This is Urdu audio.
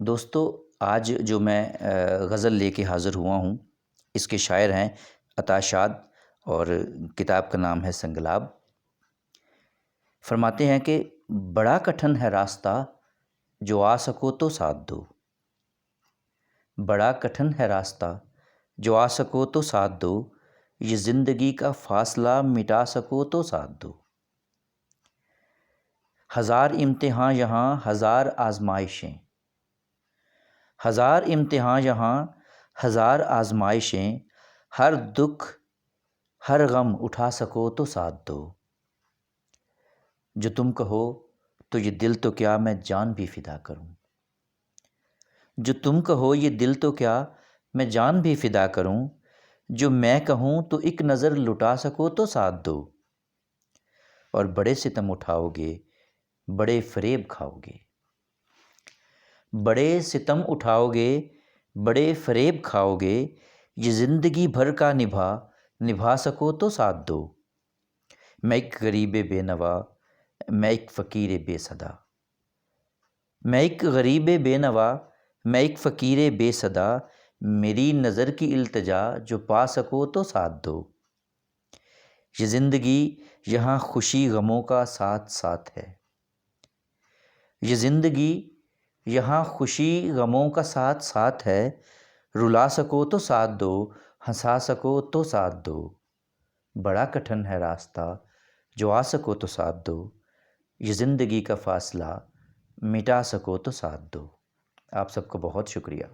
دوستو، آج جو میں غزل لے کے حاضر ہوا ہوں، اس کے شاعر ہیں عطا شاد اور کتاب کا نام ہے سنگلاب۔ فرماتے ہیں کہ بڑا کٹھن ہے راستہ، جو آ سکو تو ساتھ دو۔ بڑا کٹھن ہے راستہ، جو آ سکو تو ساتھ دو، یہ زندگی کا فاصلہ مٹا سکو تو ساتھ دو۔ ہزار امتحاں یہاں ہزار آزمائشیں، ہزار امتحاں یہاں ہزار آزمائشیں، ہر دکھ ہر غم اٹھا سکو تو ساتھ دو۔ جو تم کہو تو یہ دل تو کیا میں جان بھی فدا کروں۔ جو تم کہو یہ دل تو کیا میں جان بھی فدا کروں، جو میں کہوں تو ایک نظر لٹا سکو تو ساتھ دو۔ اور بڑے ستم اٹھاؤ گے، بڑے فریب کھاؤ گے۔ بڑے ستم اٹھاؤ گے، بڑے فریب کھاؤ گے، یہ زندگی بھر کا نبھا سکو تو ساتھ دو۔ میں ایک غریب بے نوا، میں ایک فقیر بے صدا۔ میں ایک غریب بے نوا، میں ایک فقیر بے صدا، میری نظر کی التجا جو پا سکو تو ساتھ دو۔ یہ زندگی یہاں خوشی غموں کا ساتھ ساتھ ہے۔ یہ زندگی یہاں خوشی غموں کا ساتھ ساتھ ہے، رلا سکو تو ساتھ دو، ہنسا سکو تو ساتھ دو۔ بڑا کٹھن ہے راستہ، جو آ سکو تو ساتھ دو، یہ زندگی کا فاصلہ مٹا سکو تو ساتھ دو۔ آپ سب کو بہت شکریہ۔